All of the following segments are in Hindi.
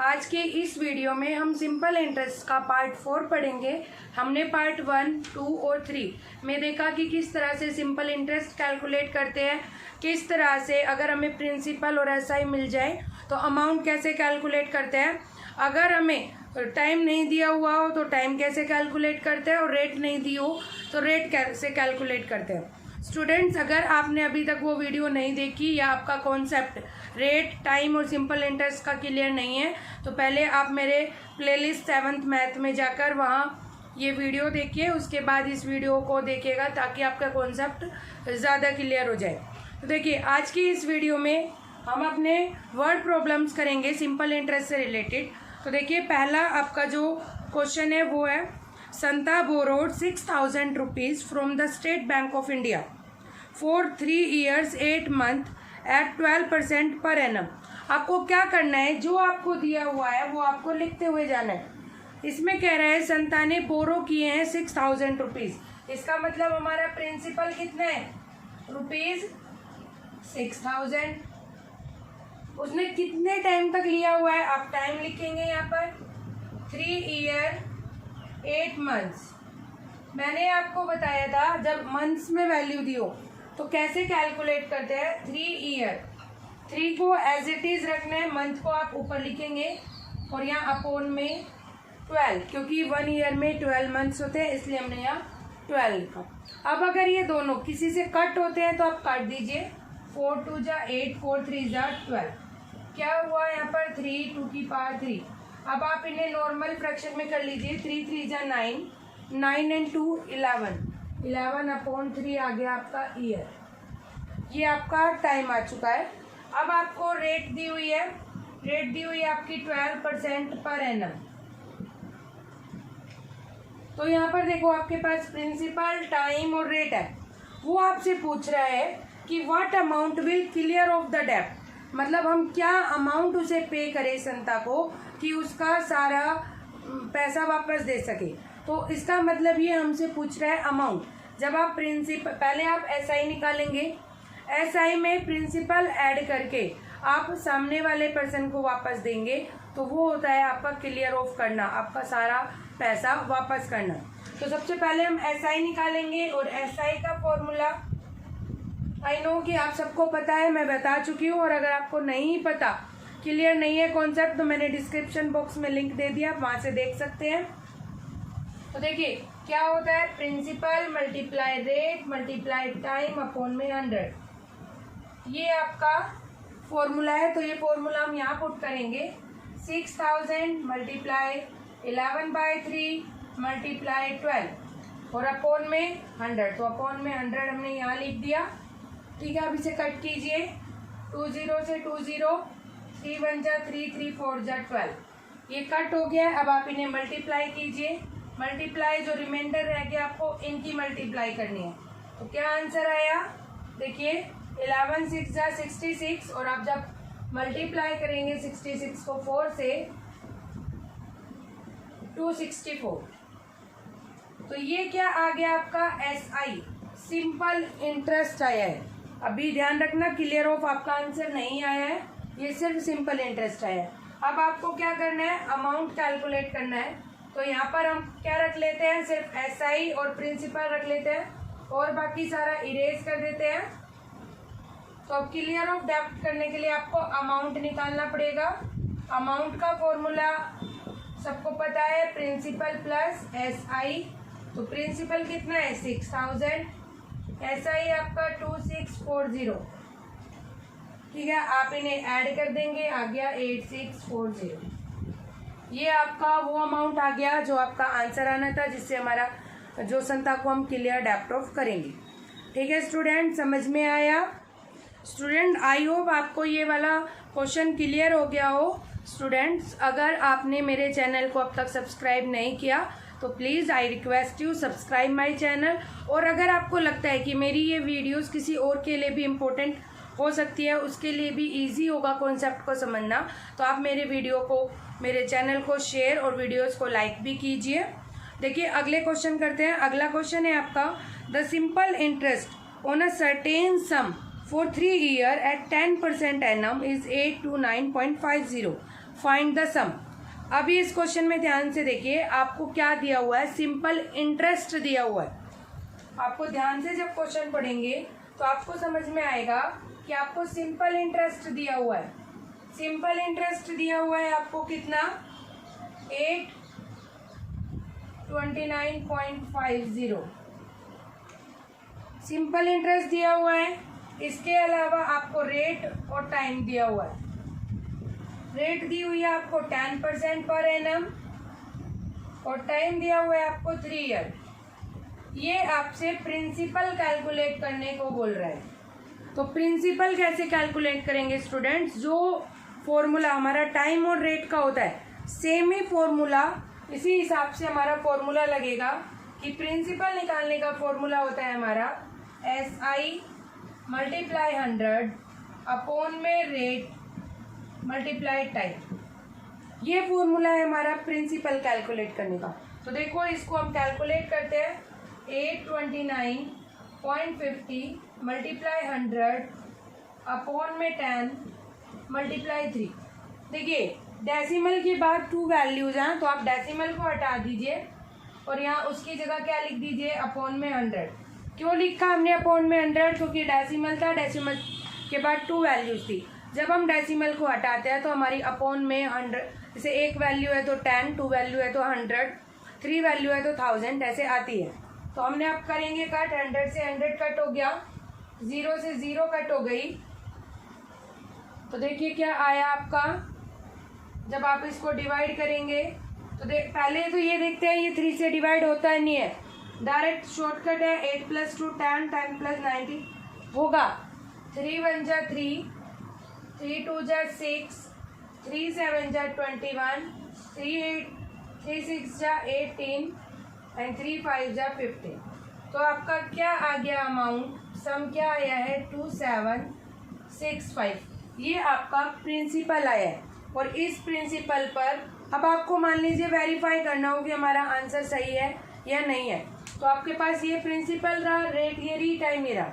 आज के इस वीडियो में हम सिंपल इंटरेस्ट का पार्ट 4 पढ़ेंगे। हमने पार्ट 1, 2 और 3 में देखा कि किस तरह से सिंपल इंटरेस्ट कैलकुलेट करते हैं, किस तरह से अगर हमें प्रिंसिपल और एसआई मिल जाए तो अमाउंट कैसे कैलकुलेट करते हैं, अगर हमें टाइम नहीं दिया हुआ हो तो टाइम कैसे कैलकुलेट करते हैं और रेट नहीं दी हो तो रेट कैसे कैलकुलेट करते हैं। स्टूडेंट्स, अगर आपने अभी तक वो वीडियो नहीं देखी या आपका कॉन्सेप्ट रेट, टाइम और सिंपल इंटरेस्ट का क्लियर नहीं है तो पहले आप मेरे प्लेलिस्ट 7th मैथ में जाकर वहाँ ये वीडियो देखिए, उसके बाद इस वीडियो को देखिएगा ताकि आपका कॉन्सेप्ट ज़्यादा क्लियर हो जाए। तो देखिए, आज की इस वीडियो में हम अपने वर्ड प्रॉब्लम्स करेंगे सिंपल इंटरेस्ट से रिलेटेड। तो देखिए, पहला आपका जो क्वेश्चन है वो है, Santa borrowed 6,000 rupees from the State Bank of India for 3 years 8 months at 12% per annum. आपको क्या करना है, जो आपको दिया हुआ है वो आपको लिखते हुए जाना है। इसमें कह रहा है संता ने बोरो किए हैं 6,000 रुपीज़, इसका मतलब हमारा प्रिंसिपल कितना है, रुपीज़ 6,000। उसने कितने टाइम तक लिया हुआ है, आप टाइम लिखेंगे यहाँ पर 3 years 8 months। मैंने आपको बताया था जब मंथ्स में वैल्यू दी हो तो कैसे कैलकुलेट करते हैं। 3 year, 3 को एज इट इज रखना है, मंथ को आप ऊपर लिखेंगे और यहाँ अपॉन में 12, क्योंकि 1 year में 12 months होते हैं इसलिए हमने यहाँ 12 लिखा। अब अगर ये दोनों किसी से कट होते हैं तो आप काट दीजिए, 4 2 जा 8, 4 3 जा 12। क्या हुआ यहाँ पर 3 2 की पावर 3। अब आप इन्हें नॉर्मल फ्रैक्शन में कर लीजिए, 3 3 जा 9, 9 एंड 2 11, 11 अपॉन 3 आ गया आपका ईयर। ये आपका टाइम आ चुका है। अब आपको रेट दी हुई है, रेट दी हुई है आपकी 12% पर एनम। तो यहाँ पर देखो आपके पास प्रिंसिपल, टाइम और रेट है। वो आपसे पूछ रहा है कि what amount will clear of the डेब्ट, मतलब हम क्या अमाउंट उसे पे करें संता को कि उसका सारा पैसा वापस दे सके। तो इसका मतलब ये हमसे पूछ रहा है अमाउंट। जब आप प्रिंसिपल, पहले आप एसआई निकालेंगे, एसआई में प्रिंसिपल ऐड करके आप सामने वाले पर्सन को वापस देंगे तो वो होता है आपका क्लियर ऑफ करना, आपका सारा पैसा वापस करना। तो सबसे पहले हम एसआई निकालेंगे और एसआई का फॉर्मूला आई नो कि आप सबको पता है, मैं बता चुकी हूँ। और अगर आपको नहीं पता, क्लियर नहीं है कॉन्सेप्ट, तो मैंने डिस्क्रिप्शन बॉक्स में लिंक दे दिया, आप वहाँ से देख सकते हैं। तो देखिए क्या होता है, principal multiply rate multiply time upon में 100, ये आपका फॉर्मूला है। तो ये फॉर्मूला हम यहाँ पुट करेंगे, 6,000 मल्टीप्लाई 11/3 मल्टीप्लाई 12 और अपॉन में 100। तो अपॉन में 100 हमने यहाँ लिख दिया, ठीक है। अब इसे कट कीजिए, 2 0 से 2 0, 3 1 जा 3, 3 4 जा 12, ये कट हो गया। अब आप इन्हें मल्टीप्लाई कीजिए, मल्टीप्लाई जो रिमाइंडर रह गया आपको इनकी मल्टीप्लाई करनी है। तो क्या आंसर आया, देखिए 11 6 जा 66 और आप जब मल्टीप्लाई करेंगे 66 को 4 से 264, तो ये क्या आ गया आपका एसआई, सिंपल इंटरेस्ट आया है। अभी ध्यान रखना, क्लियर ऑफ आपका आंसर नहीं आया है, ये सिर्फ सिंपल इंटरेस्ट आया है। अब आपको क्या करना है, अमाउंट कैलकुलेट करना है। तो यहाँ पर हम क्या रख लेते हैं, सिर्फ एसआई और प्रिंसिपल रख लेते हैं और बाकी सारा इरेज कर देते हैं। तो अब क्लियर ऑफ डेब्ट करने के लिए आपको अमाउंट निकालना पड़ेगा। अमाउंट का फॉर्मूला सबको पता है, प्रिंसिपल प्लस एसआई। तो प्रिंसिपल कितना है 6,000, एसआई आपका 2640, ठीक है। आप इन्हें ऐड कर देंगे, आ गया 8640। ये आपका वो अमाउंट आ गया जो आपका आंसर आना था, जिससे हमारा जो संता को हम क्लियर डेब्ट ऑफ करेंगे। ठीक है स्टूडेंट, समझ में आया। स्टूडेंट, आई होप आपको ये वाला क्वेश्चन क्लियर हो गया हो। स्टूडेंट्स, अगर आपने मेरे चैनल को अब तक सब्सक्राइब नहीं किया तो please I request you subscribe my channel. और अगर आपको लगता है कि मेरी ये वीडियोस किसी और के लिए भी इम्पोर्टेंट हो सकती है, उसके लिए भी इजी होगा कॉन्सेप्ट को समझना, तो आप मेरे वीडियो को, मेरे चैनल को शेयर और वीडियोस को लाइक भी कीजिए। देखिए अगले क्वेश्चन करते हैं। अगला क्वेश्चन है आपका, the simple interest on a certain sum for 3 years at 10% annum is 829.50 find the sum. अभी इस क्वेश्चन में ध्यान से देखिए, आपको क्या दिया हुआ है, सिंपल इंटरेस्ट दिया हुआ है। आपको ध्यान से जब क्वेश्चन पढ़ेंगे तो आपको समझ में आएगा कि आपको सिंपल इंटरेस्ट दिया हुआ है। सिंपल इंटरेस्ट दिया हुआ है आपको कितना, 829.50 सिंपल इंटरेस्ट दिया हुआ है। इसके अलावा आपको रेट और टाइम दिया हुआ है। रेट दी हुई है आपको 10% पर एनम और टाइम दिया हुआ है आपको 3 ईयर। ये आपसे प्रिंसिपल कैलकुलेट करने को बोल रहा है। तो प्रिंसिपल कैसे कैलकुलेट करेंगे स्टूडेंट्स, जो फॉर्मूला हमारा टाइम और रेट का होता है सेम ही फॉर्मूला, इसी हिसाब से हमारा फॉर्मूला लगेगा कि प्रिंसिपल निकालने का फॉर्मूला होता है हमारा SI मल्टीप्लाई 100 अपॉन में रेट मल्टीप्लाई टाइम। ये फॉर्मूला है हमारा प्रिंसिपल कैलकुलेट करने का। तो देखो इसको हम कैलकुलेट करते हैं, 829.50 मल्टीप्लाई 100 अपॉन में 10 मल्टीप्लाई 3। देखिए डेसिमल के बाद 2 वैल्यूज हैं, तो आप डेसिमल को हटा दीजिए और यहाँ उसकी जगह क्या लिख दीजिए, अपॉन में 100। क्यों लिखा हमने अपॉन में 100, क्योंकि डेसिमल था, डेसिमल के बाद 2 वैल्यूज थी। जब हम डेसिमल को हटाते हैं तो हमारी अपॉन में 100, जैसे 1 वैल्यू है तो 10, 2 वैल्यू है तो 100, 3 वैल्यू है तो 1000, ऐसे आती है। तो हमने अब करेंगे कट, 100 से 100 कट हो गया, 0 से 0 कट हो गई। तो देखिए क्या आया आपका, जब आप इसको डिवाइड करेंगे तो पहले तो ये देखते हैं ये 3 से डिवाइड होता है, नहीं है, डायरेक्ट शॉर्टकट है, 8 + 2 10, 10 + 90 होगा। 3 × 1 = 3, 3 × 2 = 6, 3 × 7 = 21, 3 × 6 = 18 एंड 3 × 5 = 15। तो आपका क्या आ गया अमाउंट, सम क्या आया है, 2765। ये आपका प्रिंसिपल आया है। और इस प्रिंसिपल पर अब आपको मान लीजिए वेरीफाई करना हो कि हमारा आंसर सही है या नहीं है। तो आपके पास ये प्रिंसिपल रहा, रेट ये रही, टाइम ये रहा।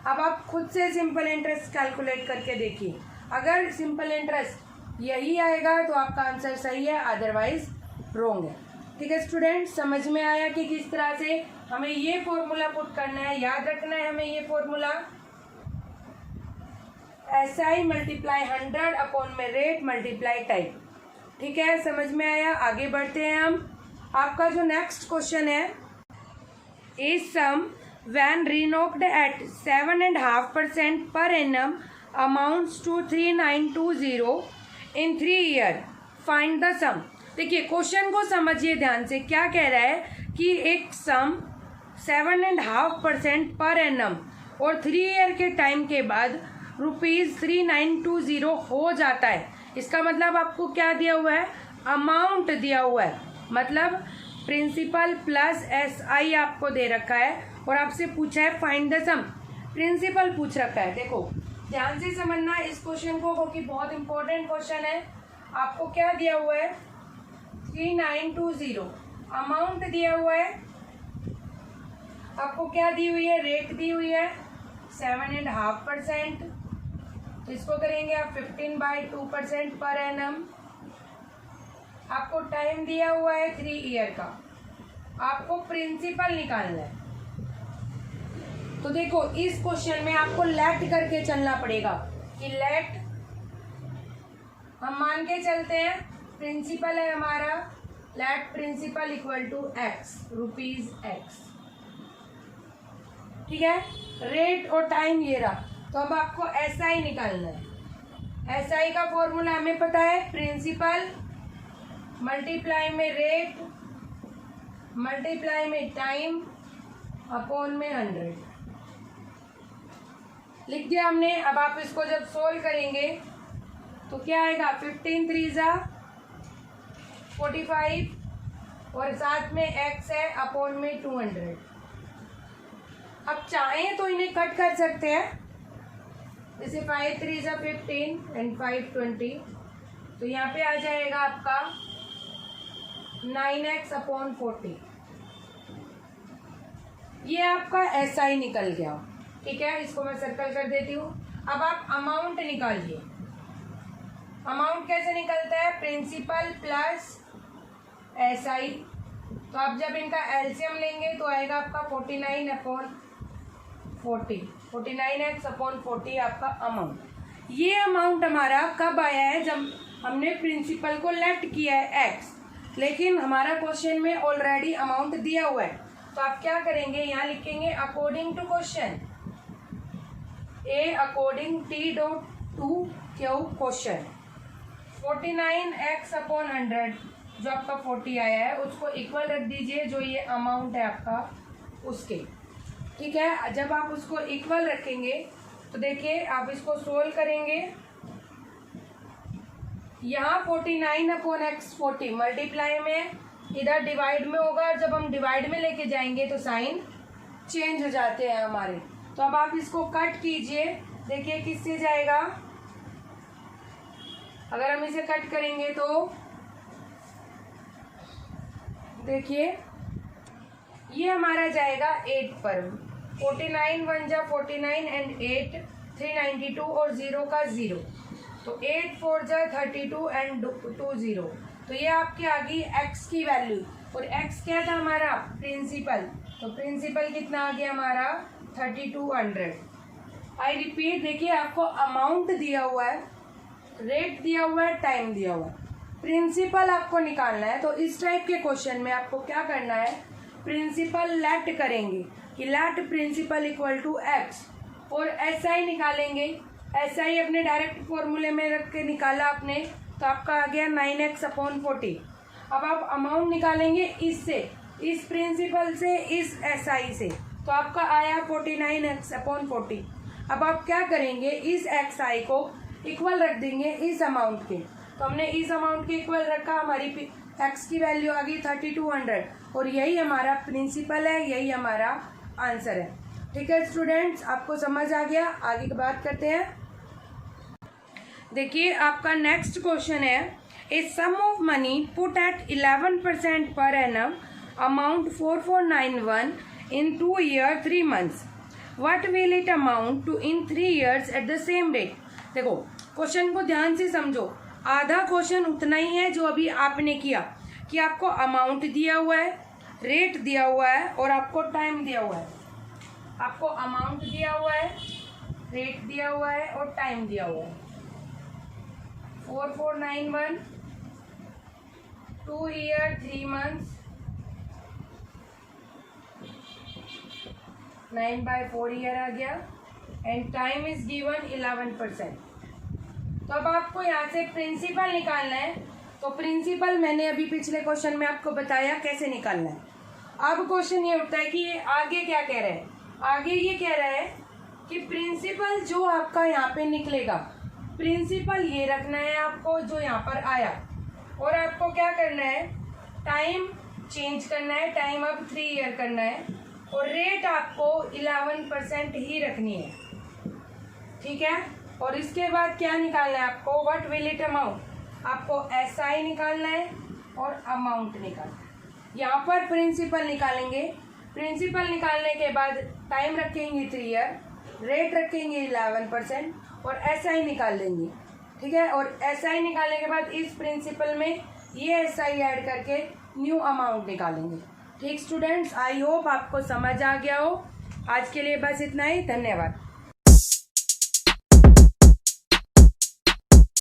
अब आप खुद से सिंपल इंटरेस्ट कैलकुलेट करके देखिए, अगर सिंपल इंटरेस्ट यही आएगा तो आपका आंसर सही है, अदरवाइज रॉन्ग है। ठीक है स्टूडेंट, समझ में आया कि किस तरह से हमें ये फॉर्मूला पुट करना है, याद रखना है हमें ये फॉर्मूला, SI मल्टीप्लाई 100 अपॉन में रेट मल्टीप्लाई टाइम। ठीक है, समझ में आया। आगे बढ़ते हैं हम। आपका जो नेक्स्ट क्वेश्चन है, is sum when reckoned at 7.5% per annum amounts to 3920 in 3 year, find the sum. देखिए क्वेश्चन को समझिए ध्यान से, क्या कह रहा है कि एक सम 7.5% पर एनम और 3 ईयर के टाइम के बाद ₹3920 हो जाता है। इसका मतलब आपको क्या दिया हुआ है, अमाउंट दिया हुआ है, मतलब प्रिंसिपल प्लस SI आपको दे रखा है और आपसे पूछा है फाइंड द सम, प्रिंसिपल पूछ रखा है। देखो ध्यान से समझना इस क्वेश्चन को, क्योंकि बहुत इंपॉर्टेंट क्वेश्चन है। आपको क्या दिया हुआ है, 3920 अमाउंट दिया हुआ है, आपको क्या दी हुई है, रेट दी हुई है 7.5%। तो इसको करेंगे आप 15/2% पर एनम। आपको टाइम दिया हुआ है 3 ईयर का, आपको प्रिंसिपल निकालना है। तो देखो इस क्वेश्चन में आपको लेट करके चलना पड़ेगा कि लेट, हम मान के चलते हैं प्रिंसिपल है हमारा, let principal equal to X, ₹X। ठीक है, रेट और टाइम ये रहा। तो अब आपको SI निकालना है। SI का फॉर्मूला हमें पता है, प्रिंसिपल मल्टीप्लाई में रेट मल्टीप्लाई में टाइम अपॉन में 100 लिख दिया हमने। अब आप इसको जब सोल्व करेंगे तो क्या आएगा, 15 × 3 = 45 और साथ में X है अपॉन में 200। अब चाहें तो इन्हें कट कर सकते हैं, जैसे 5 × 3 = 15 एंड 5 20। तो यहाँ पे आ जाएगा आपका 9x अपॉन 40। ये आपका SI निकल गया। ठीक है, इसको मैं सर्कल कर देती हूँ। अब आप अमाउंट निकालिए। अमाउंट कैसे निकलता है, प्रिंसिपल प्लस SI। तो आप जब इनका एलसीएम लेंगे तो आएगा आपका 49/40, 49x/40 आपका अमाउंट। ये अमाउंट हमारा कब आया है, जब हमने प्रिंसिपल को लेट किया है x, लेकिन हमारा क्वेश्चन में ऑलरेडी अमाउंट दिया हुआ है। तो आप क्या करेंगे, यहाँ लिखेंगे according to question A according T.2 question 49x/100 जो आपका 40 आया है उसको इक्वल रख दीजिए जो ये अमाउंट है आपका उसके। ठीक है, जब आप उसको इक्वल रखेंगे तो देखिए आप इसको सोल्व करेंगे। यहाँ 49/x40 मल्टीप्लाई में इधर डिवाइड में होगा, जब हम डिवाइड में लेके जाएंगे तो साइन चेंज हो जाते हैं हमारे। तो अब आप इसको कट कीजिए, देखिए किससे जाएगा। अगर हम इसे कट करेंगे तो देखिए ये हमारा जाएगा 8 पर। 49 1 जा 49 एंड 8 392 और 0 का 0, तो 8 4 जा 32 एंड 2 0। तो ये आपकी आ गई x की वैल्यू, और x क्या था हमारा, प्रिंसिपल। तो प्रिंसिपल कितना आ गया हमारा 3200। आई रिपीट, देखिए आपको अमाउंट दिया हुआ है, रेट दिया हुआ है, टाइम दिया हुआ है, प्रिंसिपल आपको निकालना है। तो इस टाइप के क्वेश्चन में आपको क्या करना है, प्रिंसिपल लेट करेंगे कि let principal equal to x, और SI निकालेंगे। SI अपने डायरेक्ट फॉर्मूले में रख के निकाला आपने, तो आपका आ गया 9x/40। अब आप अमाउंट निकालेंगे इससे, इस प्रिंसिपल से, इस SI से, तो आपका आया 49x/40। अब आप क्या करेंगे, इस XI को इक्वल रख देंगे इस अमाउंट के। तो हमने इस अमाउंट के इक्वल रखा, हमारी x की वैल्यू आ गई 3200, और यही हमारा प्रिंसिपल है, यही हमारा आंसर है। ठीक है स्टूडेंट्स, आपको समझ आ गया। आगे की बात करते हैं। देखिए आपका नेक्स्ट क्वेश्चन है, a sum of money put at 11% per annum amount 4491 in 2 years 3 months, what will it amount to in 3 years at the same rate. देखो क्वेश्चन को ध्यान से समझो, आधा क्वेश्चन उतना ही है जो अभी आपने किया कि आपको अमाउंट दिया हुआ है, रेट दिया हुआ है और आपको टाइम दिया हुआ है। आपको अमाउंट दिया हुआ है, रेट दिया हुआ है और टाइम दिया हुआ है। 4491 2 years 3 months 9/4 ईयर आ गया, एंड टाइम इज गिवन 11%। तो अब आपको यहाँ से प्रिंसिपल निकालना है। तो प्रिंसिपल मैंने अभी पिछले क्वेश्चन में आपको बताया कैसे निकालना है। अब क्वेश्चन ये उठता है कि ये आगे क्या कह रहा है, आगे ये कह रहा है कि प्रिंसिपल जो आपका यहाँ पे निकलेगा, प्रिंसिपल ये रखना है आपको जो यहाँ पर आया, और आपको क्या करना है, टाइम चेंज करना है, टाइम अब 3 ईयर करना है, और रेट आपको 11% ही रखनी है। ठीक है, और इसके बाद क्या निकालना है आपको, व्हाट विल इट अमाउंट, आपको SI निकालना है और अमाउंट निकालना है। यहाँ पर प्रिंसिपल निकालेंगे, प्रिंसिपल निकालने के बाद टाइम रखेंगे 3 ईयर, रेट रखेंगे 11% और SI निकाल देंगे। ठीक है, और SI निकालने के बाद इस प्रिंसिपल में ये SI ऐड करके न्यू अमाउंट निकालेंगे। ठीक स्टूडेंट्स, आई होप आपको समझ आ गया हो। आज के लिए बस इतना ही, धन्यवाद।